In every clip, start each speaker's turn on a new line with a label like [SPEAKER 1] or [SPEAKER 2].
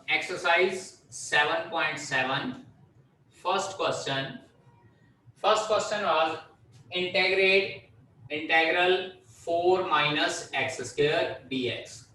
[SPEAKER 1] Exercise 7.7. First question. First question was integral 4 minus x square dx.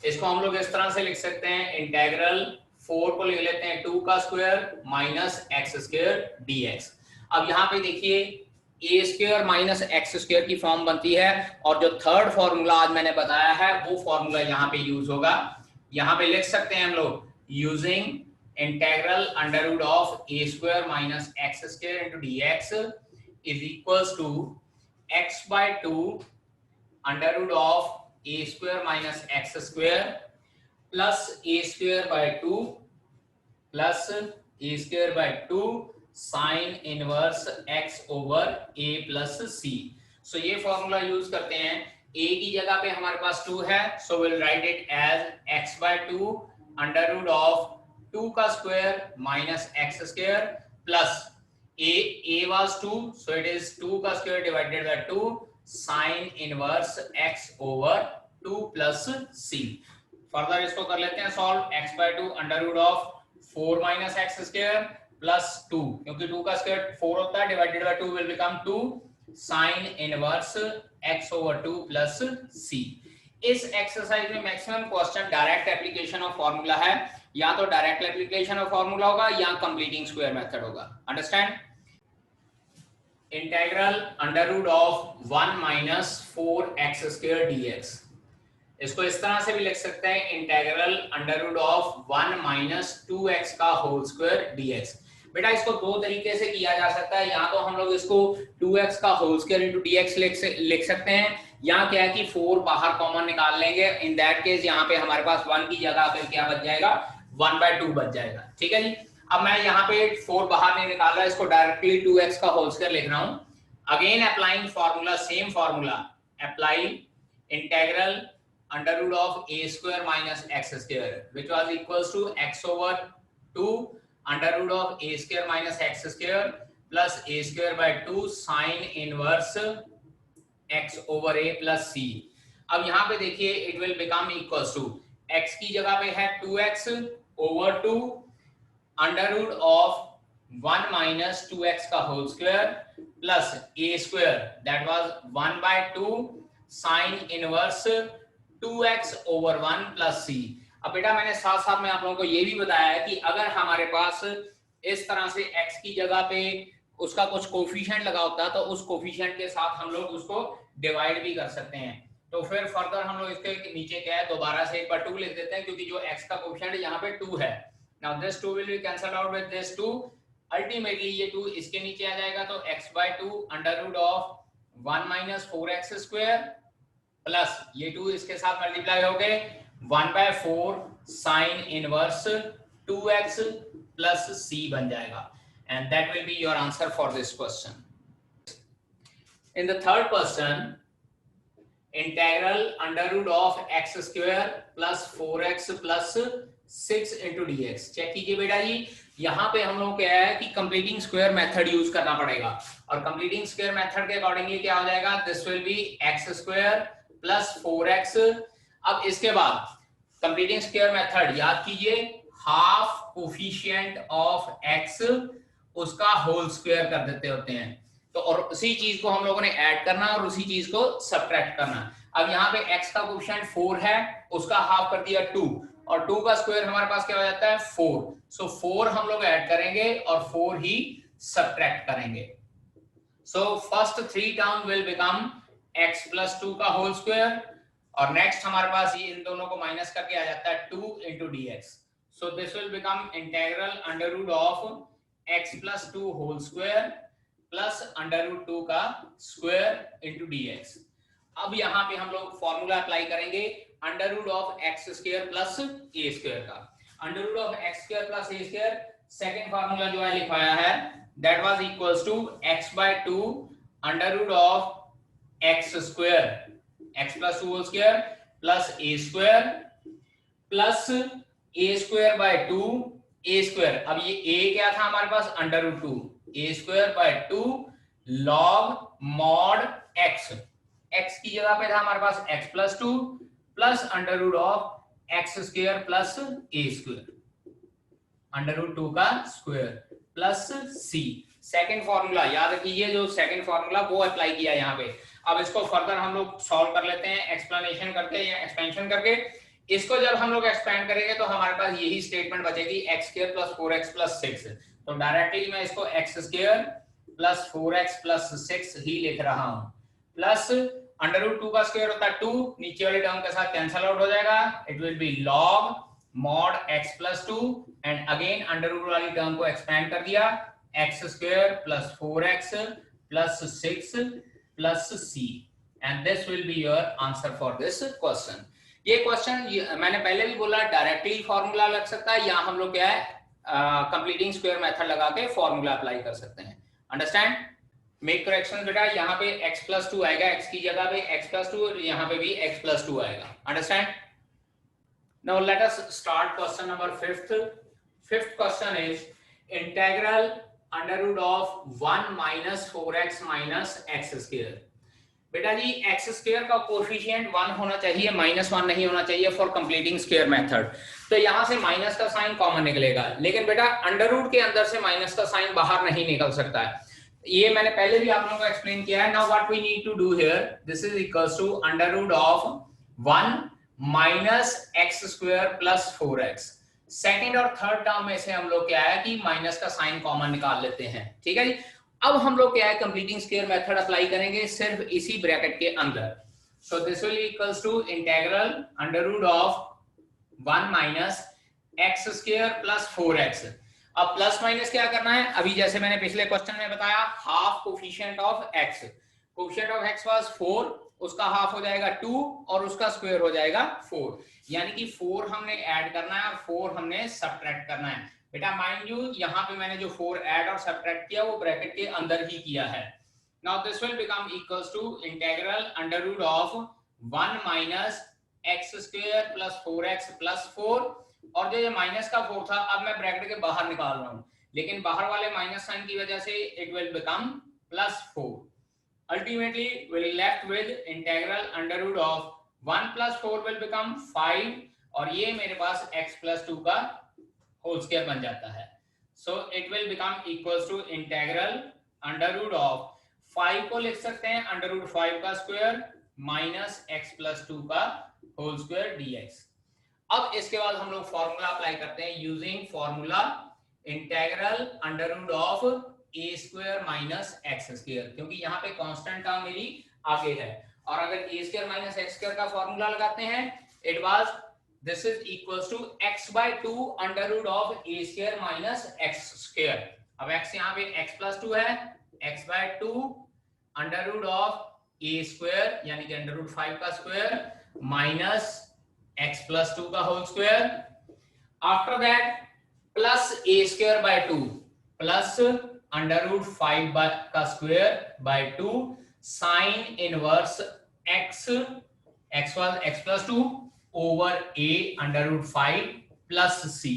[SPEAKER 1] इसको हम लोग इस तरह से लिख सकते हैं, इंटेग्रल 4 को लिख लेते हैं 2 का square minus x square dx. अब यहाँ पे देखिए ए स्क्वायर माइनस एक्स स्क्वायर की फॉर्म बनती है और जो थर्ड फॉर्मूला आज मैंने बताया है वो फॉर्मूला यहाँ पे यूज होगा. यहाँ पे लिख सकते हैं हम लोग using integral under root of a square minus x square into dx is equals to x by 2 under root of a square minus x square plus a square by 2 plus a square by 2 sin inverse x over a plus c. So ये formula use करते हैं. a की जगह पे हमारे पास 2 है, so we'll write it as x by 2 under root of 2 का square minus x square plus a was 2, so it is 2 का square divided by 2 sin inverse x over 2 plus c. Further इसको कर लेते हैं solve. x by 2 under root of 4 minus x square plus 2, क्योंकि 2 का square 4 होता है, divided by 2 will become 2 sin inverse x over 2 plus c. इस exercise में maximum question direct application of formula है, या तो डायरेक्ट एप्लीकेशन ऑफ फार्मूला होगा या कंप्लीटिंग स्क्वायर मेथड होगा. Understand. Integral under root of 1 minus 4x square dx. इसको इस तरह से भी लिख सकते हैं integral under root of 1 minus 2x का होल स्क्वायर dx. बेटा इसको दो तरीके से किया जा सकता है, या तो हम लोग इसको 2x का होल स्क्वायर इनटू dx लिख सकते हैं, या क्या है कि 4 बाहर कॉमन निकाल लेंगे. इन दैट केस यहाँ पे हमारे पास 1 की जगह पे क्या बच जाएगा, 1/2 बच जाएगा. ठीक है जी. अब मैं यहाँ पे 4 बाहर नहीं निकाल रहा, इसको डायरेक्टली 2x का होल स्क्वायर लिख रहा हूँ. Again applying formula, same formula, apply integral under root of a square minus x square, which was equals to x over 2 under root of a square minus x square plus a square by 2 sin inverse x over a plus c. अब यहाँ पे देखिए it will become equals to x की जगह पे है 2x over 2 under root of 1 minus 2x का whole square plus a square that was 1 by 2 sin inverse 2x over 1 plus c. अब बेटा मैंने साथ साथ में आप लोगों को ये भी बताया है कि अगर हमारे पास इस तरह से x की जगह पे उसका कुछ कोफिशिएंट लगा होता है तो उस कोफिशिएंट के साथ हम लोग उसको डिवाइड भी कर सकते हैं. तो फिर फर्दर हम लोग इसके नीचे क्या है, दोबारा से एक बार 2 लिख देते हैं, क्योंकि जो x का कोफिशिएंट है यहाँ पे 2 है. Now this 2 will be cancel out with this 2. Ultimately ये 2 इसके नीचे आ जाएगा, तो x by 2 under root of 1 minus 4x square plus ये 2 इसके साथ मल्टीप्लाई हो गए 1/4 sine inverse 2x plus c बन जाएगा. And that will be your answer for this question. In the third question, integral under root of x square plus 4x plus 6 into dx. Check कीजिए बेटा जी, यहाँ पे हम लोग क्या है कि कंप्लीटिंग स्क्वायर मेथड यूज करना पड़ेगा, और कंप्लीटिंग स्क्वायर मेथड के अकॉर्डिंगली क्या हो जाएगा, this will B x square plus 4x. अब इसके बाद कंप्लीटिंग स्क्वायर मेथड याद कीजिए, हाफ कोफिशिएंट ऑफ x उसका होल स्क्वायर कर देते होते हैं. तो और उसी चीज को हम लोगों ने ऐड करना और उसी चीज को सब्ट्रैक्ट करना. अब यहाँ पे x का कोफिशिएंट 4 है, उसका हाफ कर दिया 2, और 2 का स्क्वायर हमारे पास क्या हो जाता है 4. सो 4 हम लोग ऐड करेंगे और 4 ही सब्ट्रैक्ट करेंगे. So first 3 term will become x plus 2 का होल स्क्वायर, और नेक्स्ट हमारे पास ये इन दोनों को माइनस करके आ जाता है 2 into dx. So this will become integral under root of x plus 2 whole square plus under root 2 का square into dx. अब यहाँ पे हम लोग फॉर्मूला अप्लाई करेंगे under root of x square plus a square का. Under root of x square plus a square second formula जो है लिखवाया है, that was equals to x by 2 under root of x square x plus 2 whole square plus a square plus a square by 2 a square. अब ये a क्या था हमारे पास, under root 2 a square by 2 log mod x. x की जगह पे था हमारे पास x plus 2 plus under root of x square plus a square, under root 2 का square plus c. Second formula याद रखिए, जो सेकंड फॉर्मूला वो अप्लाई किया यहाँ पे। अब इसको फर्दर हम लोग सॉल्व कर लेते हैं एक्सप्लेनेशन करके या एक्सपेंशन करके। इसको जब हम लोग एक्सपेंड करेंगे तो हमारे पास यही स्टेटमेंट बचेगी, x square plus 4x plus 6। तो डायरेक्टली मैं इसको x square plus 4x plus 6 ही लिख रहा हूं, प्लस अंडर रूट 2 का स्क्वायर होता है 2, नीचे वाले टर्म के साथ कैंसिल आउट हो जाएगा, it will be log mod x plus 2 and again under root वाली टर्म को एक्सपेंड कर दिया, x square plus 4x plus 6 plus c, and this will be your answer for this question. ये question मैंने पहले भी बोला डायरेक्टली फॉर्मूला लग सकता है, या हम लोग क्या है कंप्लीटिंग स्क्वायर मेथड लगा के फॉर्मूला अप्लाई कर सकते हैं। अंडरस्टैंड? मेक करेक्शन बेटा, यहाँ पे x प्लस 2 आएगा, x की जगह पे x प्लस 2, यहाँ पे भी x प्लस 2 आएगा। Understand? Now let us start question number fifth. Fifth question is integral under root of 1 minus 4x minus x square. बेटा जी x स्क्वायर का कोफिशिएंट 1 होना चाहिए, -1 नहीं होना चाहिए फॉर कंप्लीटिंग स्क्वायर मेथड। तो यहां से माइनस का साइन कॉमन निकलेगा, लेकिन बेटा अंडर रूट के अंदर से माइनस का साइन बाहर नहीं निकल सकता है। ये मैंने पहले भी आप लोगों को एक्सप्लेन किया है। Now what we need to do here, this is equals to under root of 1 minus x square plus 4x। Second और थर्ड टर्म में से हम लोग क्या है कि माइनस का साइन कॉमन निकाल लेते हैं। ठीक है जी। अब हम लोग क्या है कंप्लीटिंग स्क्वायर मेथड अप्लाई करेंगे सिर्फ इसी ब्रैकेट के अंदर। So this will equals to integral under root of 1 minus x square plus 4x। अब प्लस माइनस क्या करना है, अभी जैसे मैंने पिछले क्वेश्चन में बताया, half coefficient of x, coefficient of x was 4, उसका हाफ हो जाएगा 2 और उसका स्क्वायर हो जाएगा 4, यानी कि 4 हमने ऐड करना है और 4 हमने सब्ट्रैक्ट करना है। बेटा माइंड यू यहाँ पे मैंने जो 4 ऐड और सब्ट्रैक्ट किया वो ब्रैकेट के अंदर ही किया है। Now this will become equals to integral under root of 1 minus x square plus 4x plus 4, और जो ये माइनस का 4 था अब मैं ब्रैकेट के बाहर निकाल रहा हूं, लेकिन बाहर वाले माइनस साइन की वजह से it will become plus 4। Ultimately we will left with integral under root of 1 plus 4 will become 5, और ये मेरे पास x plus 2 का होल स्क्वायर बन जाता है। So it will become equals to integral under root of 5 को लिख सकते हैं under root 5 का स्क्वायर माइनस x plus 2 का होल स्क्वायर dx। अब इसके बाद हम लोग फॉर्मूला अप्लाई करते हैं using formula integral under root of a square minus x square, क्योंकि यहाँ पे कांस्टेंट टर्म मेरी आगे है। और अगर a square minus x square का फॉर्मूला लगाते हैं, it was this is equals to x by 2 under root of a square minus x square. अब x यहाँ पे x प्लस 2 है, x by 2 under root of a square यानी कि under root 5 का स्क्वायर माइनस x प्लस 2 का whole square. After that plus a square by 2 plus under root 5 का square by 2 sine inverse x was x plus 2 over a under root 5 plus c।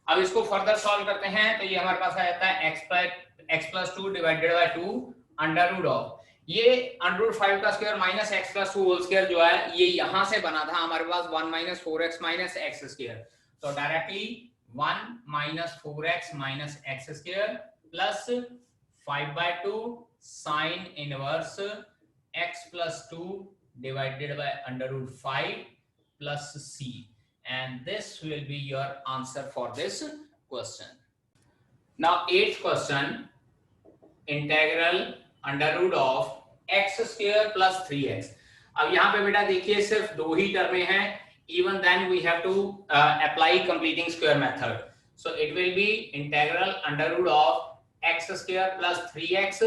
[SPEAKER 1] अब इसको further solve करते हैं तो ये हमारे पास आ जाता है x plus 2 divided by 2 under root of, ये अंडर रूट 5 का square minus x plus 2 whole square जो है ये यहां से बना था हमारे पास 1 minus 4x minus x square. तो directly 1 minus 4x minus x square plus 5 by 2 sine inverse x plus 2 divided by under root 5 plus c, and this will be your answer for this question. Now 8th question, integral under root of x square plus 3x। अब यहाँ पे बेटा देखिए सिर्फ दो ही टर्में हैं, even then we have to apply completing square method, so it will be integral under root of x square plus 3x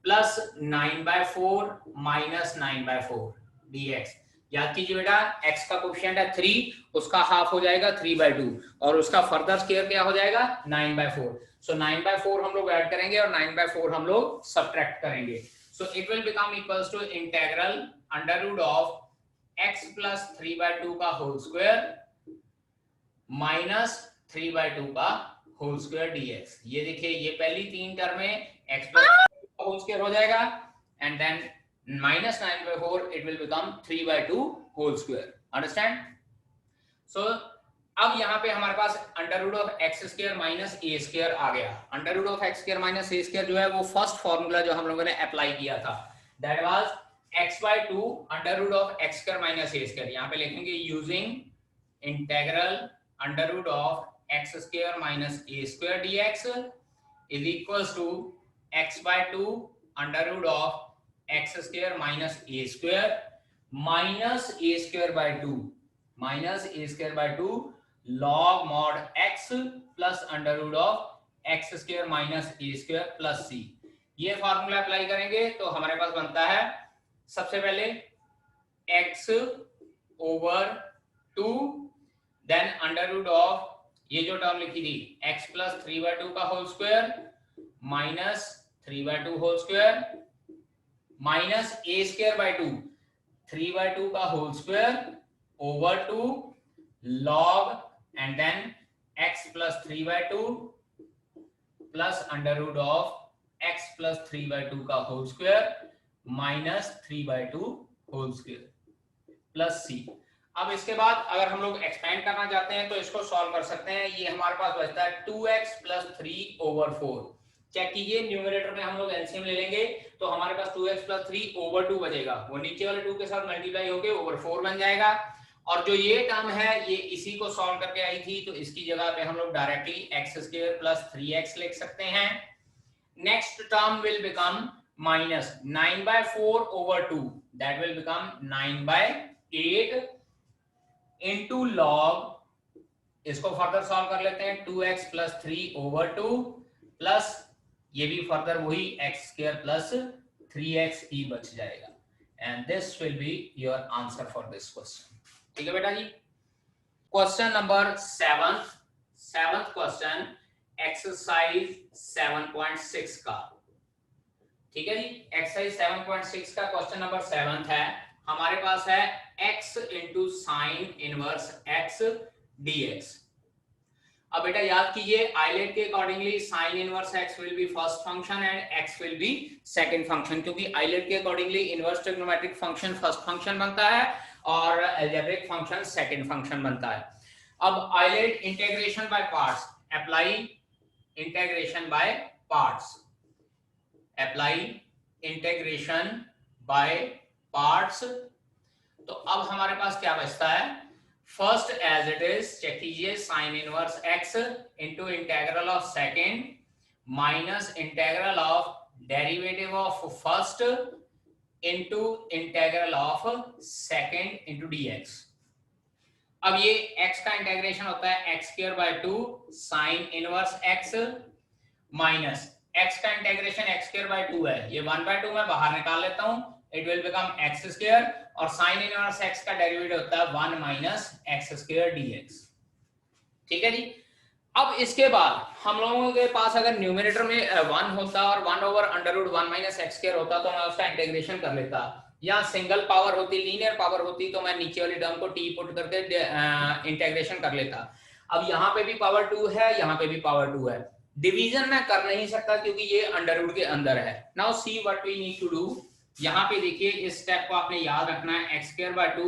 [SPEAKER 1] plus 9 by 4 minus 9 by 4 dx। याद कीजिए बेटा x का कोफिशिएंट है 3, उसका हाफ हो जाएगा 3 by 2 और उसका फर्दर स्क्वायर क्या हो जाएगा 9 by 4। सो 9 by 4 हम लोग ऐड करेंगे और 9 by 4 हम लोग सब्ट्रैक्ट करेंगे। So it will become equals to integral under root of x plus 3 by 2 का होल स्क्वायर माइनस 3 by 2 का होल स्क्वायर dx। ये देखिए ये पहली तीन टर्म में x प्लस होल स्क्वायर हो जाएगा and then minus 9 by 4 it will become 3 by 2 whole square। Understand? So अब यहाँ पे हमारे पास under root of x square minus A square आ गया। Under root of x square minus A square जो है वो फर्स्ट फॉर्मूला जो हम लोगों ने अप्लाई किया था, that was x/2 under root of x square minus A square. यहाँ पे लिखेंगे using integral under root of x square minus A square dx is equals to x/2 under root of x square minus A square minus A square by 2 minus A square by 2 log mod x plus under root of x square minus A square plus c. ये formula apply करेंगे तो हमारे पास बनता है सबसे पहले x over 2 then under root of ये जो टर्म लिखी थी x प्लस 3/2 का whole square minus 3/2 whole square minus A square by 2 3/2 का whole square over 2 log and then x plus 3/2 plus under root of x plus 3/2 का whole square minus 3/2 whole square plus c। अब इसके बाद अगर हम लोग expand करना चाहते हैं तो इसको सॉल्व कर सकते हैं। ये हमारे पास बचता है 2x plus 3/4। चेक कीजिए, न्यूमरेटर में हम लोग एलसीएम ले लेंगे तो हमारे पास 2x plus 3/2 बचेगा, वो नीचे वाले 2 के साथ मल्टीप्लाई होके over 4 बन जाएगा। और जो ये टर्म है ये इसी को सॉल्व करके आई थी तो इसकी जगह पे हम लोग directly x square plus 3x लिख सकते हैं। Next term will become minus 9/4 over 2 that will become 9/8 into log, इसको फर्दर सॉल्व कर लेते हैं 2x प्लस 3/2 प्लस ये भी फर्दर वही x स्क्वायर प्लस 3x ही बच जाएगा। And this will be your answer for this question. ठीक है बेटा जी। Question number 7th question exercise 7.6 का। ठीक है जी, एक्सरसाइज 7.6 का क्वेश्चन नंबर 7 है। हमारे पास है x into sine inverse x dx। अब बेटा याद कीजिए आइलेट के accordingly sign inverse x will be first function and x will be second function, क्योंकि आइलेट के accordingly inverse trigonometric function first function बनता है और अलजेब्रिक फंक्शन सेकंड फंक्शन बनता है। अब आइलेट integration by parts, apply integration by parts, apply integration by parts. तो अब हमारे पास क्या बचता है, first as it is check कीजिए sine inverse x into integral of second minus integral of derivative of first into integral of second into dx। अब ये x का इंटीग्रेशन होता है x square by 2 sine inverse x minus x का integration x square by 2 है, ये 1/2 मैं बाहर निकाल लेता हूं, it will become x square और साइन इनवर्स x का डेरिवेटिव होता है 1 माइनस x स्क्वायर dx। ठीक है जी। अब इसके बाद हम लोगों के पास अगर न्यूमरेटर में 1 होता और 1 over under root 1 minus x square होता तो मैं उसका इंटीग्रेशन कर लेता, या सिंगल पावर होती लीनियर पावर होती तो मैं नीचे वाली टर्म को t पुट करके इंटीग्रेशन कर लेता। अब यहाँ पे भी पावर 2 है, यहाँ पे भी पावर 2 है, डिवीजन मैं कर नहीं सकता क्योंकि ये अंडर रूट के अंदर है। Now see what we need to do. यहाँ पे देखिए इस स्टेप को आपने याद रखना है, x square by 2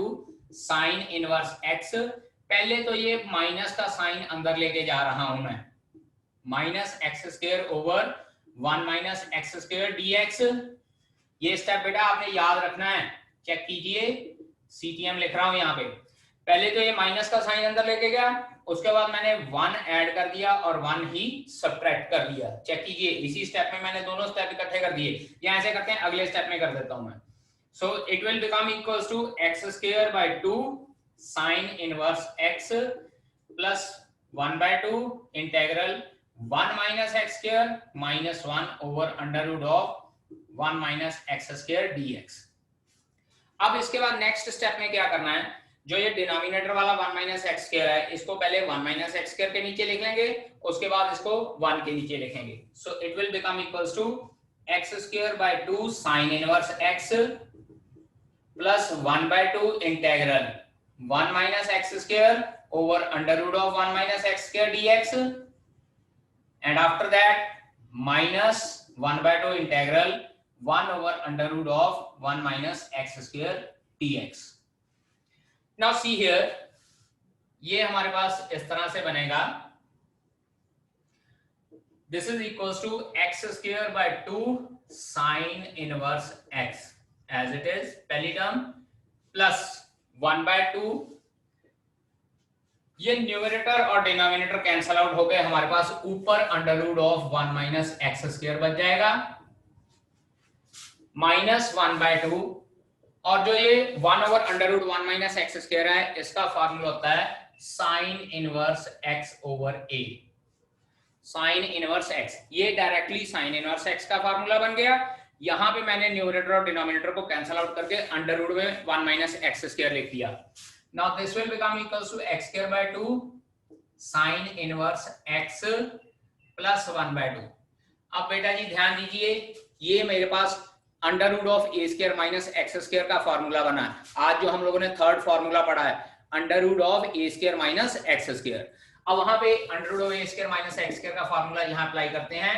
[SPEAKER 1] sine inverse x, पहले तो ये माइनस का साइन अंदर लेके जा रहा हूं मैं, minus x square over 1 minus x square dx। ये स्टेप बेटा आपने याद रखना है, चेक कीजिए CTM लिख रहा हूं यहाँ पे। पहले तो ये माइनस का साइन अंदर लेके गया, उसके बाद मैंने 1 ऐड कर दिया और 1 ही सब्ट्रैक्ट कर दिया। चेक कीजिए इसी स्टेप में मैंने दोनों स्टेप इकट्ठे कर दिए, या ऐसे करते हैं अगले स्टेप में कर देता हूं मैं। So it will become equals to x square by 2 sine inverse x plus 1/2 integral 1 minus x square minus 1 over under root of 1 minus x square dx। अब इसके बाद नेक्स्ट स्टेप में क्या करना है, जो ये डिनोमिनेटर वाला 1 माइनस एक्स स्क्वायर है इसको पहले 1 माइनस एक्स स्क्वायर के नीचे लिख लेंगे, उसके बाद इसको 1 के नीचे लिखेंगे। So it will become equals to x square by 2 sine inverse x plus 1/2 integral 1 minus x square over under root of 1 minus x square dx, and after that minus 1/2 integral 1 over under root of 1 minus x square dx. Now see here, ये हमारे पास इस तरह से बनेगा, this is equals to x square by 2 sine inverse x as it is पहली term, plus 1/2, ये numerator और denominator cancel out हो गए, हमारे पास ऊपर under root of 1 minus x square बच जाएगा, माइनस 1/2, और जो ये 1 over under root 1 minus x square है, इसका फार्मूला होता है sine inverse x over a, sine inverse x, ये डायरेक्टली साइन इनवर्स एक्स का फार्मूला बन गया। यहां पे मैंने न्यूमरेटर और डिनोमिनेटर को कैंसिल आउट करके अंडर रूट में 1 माइनस एक्स स्क्वायर लिख दिया। Now this will become equals to x square by 2 sine inverse x plus 1/2। अब बेटा जी ध्यान दीजिए, ये मेरे पास under root of a square minus x square का फार्मूला बना है। आज जो हम लोगों ने थर्ड फार्मूला पढ़ा है, under root of a square minus x square. अब वहां पे under root of a square minus x square का फार्मूला यहां अप्लाई करते हैं,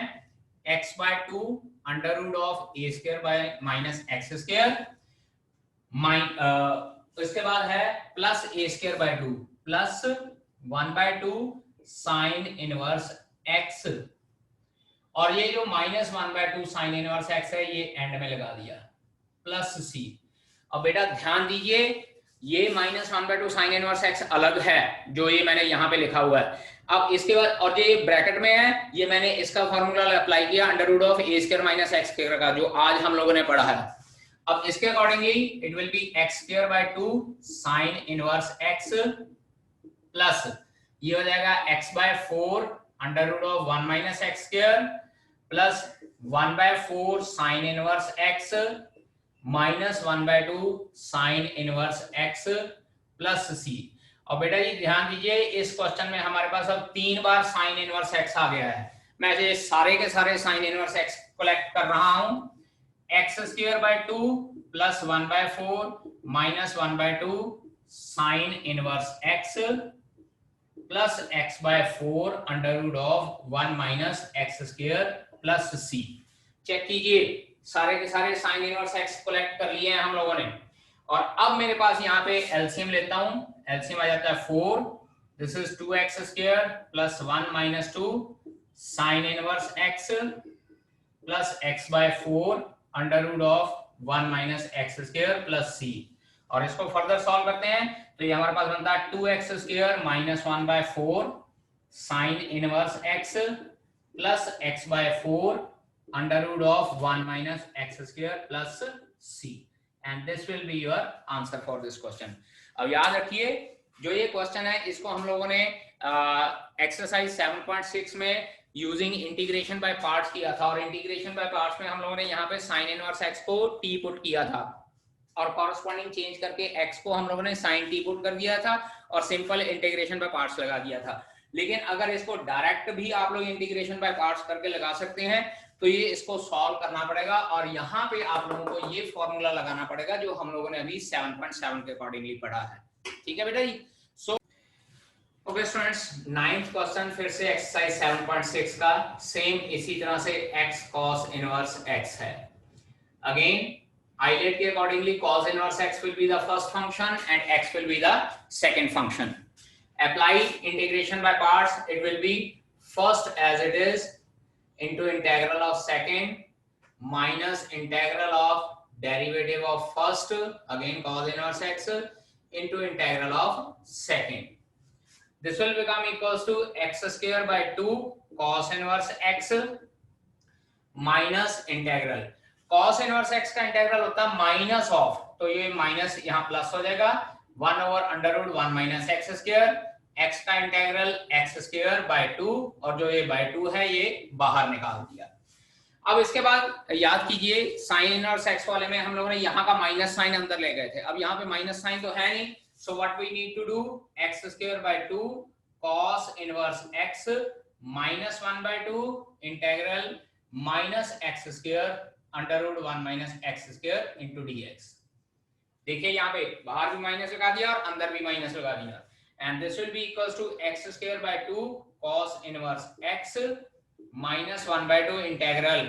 [SPEAKER 1] x by 2 under root of a square by minus x square, इसके बाद है plus a square by 2 plus 1/2 sine inverse x, और ये जो माइनस 1/2 साइन इनवर्स x है ये एंड में लगा दिया, प्लस c। अब बेटा ध्यान दीजिए, ये माइनस 1/2 साइन इनवर्स x अलग है, जो ये मैंने यहाँ पे लिखा हुआ है। अब इसके बाद और ये ब्रैकेट में है, ये मैंने इसका फॉर्मूला अप्लाई किया under root of a square minus x square का, जो आज हम लोगों ने पढ़ा है। अब इसके accordingly it will be x square by 2 sine inverse x plus ये हो जाएगा x by 4 under root of 1 minus x square plus 1/4 sine inverse x minus 1/2 sine inverse x plus c। और बेटा जी ध्यान दीजिए, इस क्वेश्चन में हमारे पास अब 3 बार साइन इनवर्स x आ गया है। मैं ये सारे के सारे साइन इनवर्स x कलेक्ट कर रहा हूं, x square by 2 plus 1/4 minus 1/2 sine inverse x plus x by 4 under root of 1 minus x square plus c। Check कीजिए, सारे के सारे साइन इनवर्स x कलेक्ट कर लिए हैं हम लोगों ने। और अब मेरे पास यहाँ पे एलसीएम लेता हूं, एलसीएम आ जाता है 4, this is 2x square plus 1 minus 2 sine inverse x plus x by 4 under root of 1 minus x square plus c। और इसको फर्दर सॉल्व करते हैं तो ये हमारे पास बनता है 2x square minus 1/4 sine inverse x plus x by 4 under root of 1 minus x square plus c, and this will be your answer for this question. अब याद रखिए, जो ये क्वेश्चन है इसको हम लोगों ने एक्सरसाइज 7.6 में यूजिंग इंटीग्रेशन बाय पार्ट्स किया था, और इंटीग्रेशन बाय पार्ट्स में हम लोगों ने यहाँ पे साइन इनवर्स x को t पुट किया था, और कॉरस्पॉन्डिंग चेंज करके x को हम लोगों ने साइन t पुट कर दिया था और सिंपल इंटीग्रेशन बाय पार्ट्स लगा दिया था। लेकिन अगर इसको डायरेक्ट भी आप लोग इंटीग्रेशन बाय पार्ट्स करके लगा सकते हैं, तो ये इसको सॉल्व करना पड़ेगा, और यहाँ पे आप लोगों को ये फॉर्मूला लगाना पड़ेगा जो हम लोगों ने अभी 7.7 के अकॉर्डिंगली पढ़ा है। ठीक है बेटा जी। So okay students, 9th question फिर से एक्सरसाइज 7.6 का सेम इसी तरह से x cos इनवर्स x है। अगेन आइलेट के accordingly cos inverse x will be the first function and x will be the second function. Apply integration by parts, it will be first as it is into integral of second minus integral of derivative of first, again cos inverse x, into integral of second. This will become equals to x square by 2 cos inverse x minus integral, cos inverse x का integral होता है minus of, तो ये minus यहाँ plus हो जाएगा 1 over under root 1 minus x square, x का integral x square by 2, और जो ये बाय 2 है ये बाहर निकाल दिया। अब इसके बाद याद कीजिए, साइन इनवर्स x वाले में हम लोगों ने यहाँ का माइनस साइन अंदर ले गए थे, अब यहाँ पे माइनस साइन तो है नहीं, so what we need to do, x square by 2 cos inverse x minus 1/2 integral minus x square under root 1 minus x square into dx। देखिए यहाँ पे बाहर भी माइनस लगा दिया और अंदर भी माइनस लगा दिया, and this will be equals to x square by 2 cos inverse x minus 1/2 integral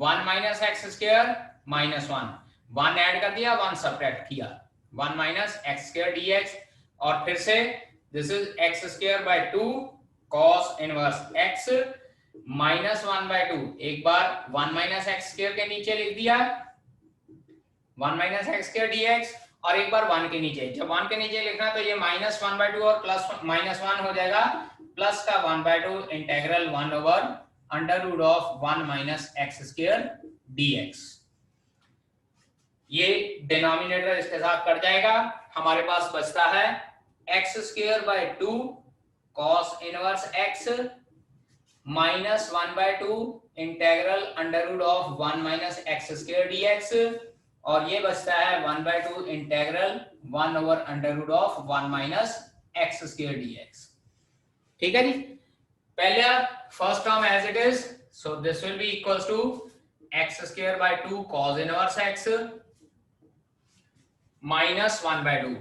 [SPEAKER 1] 1 minus x square minus 1 add कर दिया, 1 सब्ट्रैक्ट किया, 1 minus x square dx, और फिर से this is x square by 2 cos inverse x minus 1/2, एक बार 1 minus x square के नीचे लिख दिया 1 माइनस एक्स स्क्वायर dx, और एक बार 1 के नीचे, जब 1 के नीचे लिखना तो ये माइनस 1/2 और प्लस माइनस 1 हो जाएगा, प्लस का 1/2 integral 1 over under root of 1 minus x square dx। ये डिनोमिनेटर इसके साथ कट जाएगा, हमारे पास बचता है x square by 2 cos inverse x minus 1/2 integral under root of 1 minus x square dx, और ये बचता है 1/2 integral 1 over under root of 1 minus x square dx। ठीक है जी, पहले first term as it is, so this will be equals to x square by 2 cos inverse x minus 1/2।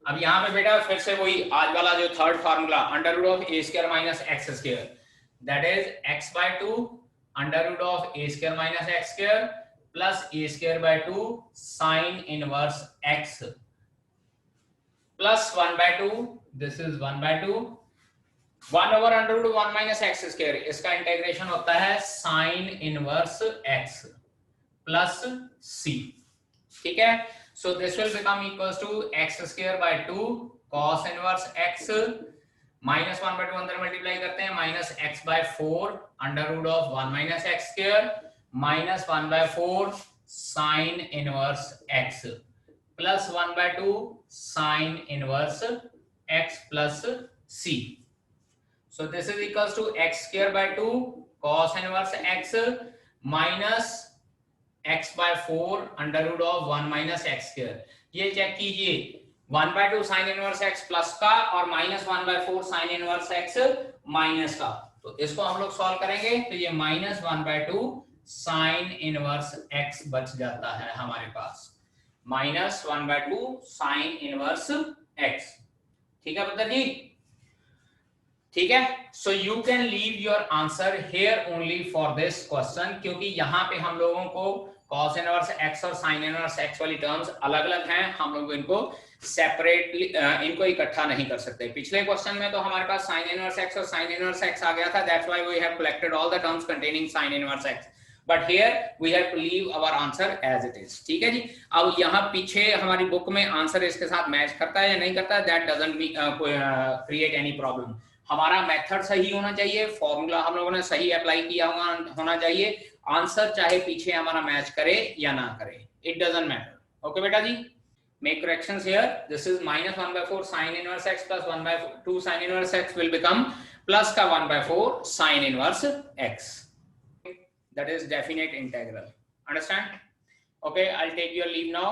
[SPEAKER 1] अब यहाँ पे बेटा फिर से वही आज वाला जो third formula, under root of a square minus x square, that is x by 2 under root of a square minus x square plus a square by 2 sine inverse x plus 1/2, this is 1/2 1 over under root 1 minus x square, इसका integration होता है sine inverse x plus c. ठीक है, so this will become equals to x square by 2 cos inverse x minus 1/2 अंदर multiply करते हैं, minus x by 4 under root of 1 minus x square minus 1/4 sine inverse x plus 1/2 sine inverse x plus c। so this is equals to x square by 2 cos inverse x minus x by 4 under root of 1 minus x square. ये check कीजिए 1/2 sine inverse x plus का और minus 1/4 sine inverse x minus का, तो इसको हम लोग solve करेंगे तो ये माइनस 1/2 साइन इनवर्स x बच जाता है हमारे पास, माइनस 1/2 साइन इनवर्स x। ठीक है पुत्र जी, ठीक है, so you can leave your answer here only for this question, क्योंकि यहाँ पे हम लोगों को cos इनवर्स x और sin इनवर्स x वाली टर्म्स अलग अलग हैं, हम लोग इनको सेपरेटली इनको इकट्ठा नहीं कर सकते। पिछले क्वेश्चन में तो हमारे पास sin इनवर्स x और sin इनवर्स x आ गया था, that's why we have collected all the terms containing sin inverse x, but here we have to leave our answer as it is. ठीक है जी, अब यहाँ पीछे हमारी बुक में आंसर इसके साथ मैच करता है या नहीं करता, that doesn't create any problem. हमारा मेथड सही होना चाहिए, फॉर्मूला हम लोगों ने सही अप्लाई किया होना चाहिए, आंसर चाहे पीछे हमारा मैच करे या ना करे, इट डजंट मैटर। ओके बेटा जी, make corrections here, this is minus 1/4 sine inverse x plus 1/2 sine inverse x will become plus का 1/4 sine inverse x, that is definite integral, understand? Okay, I will take your leave now.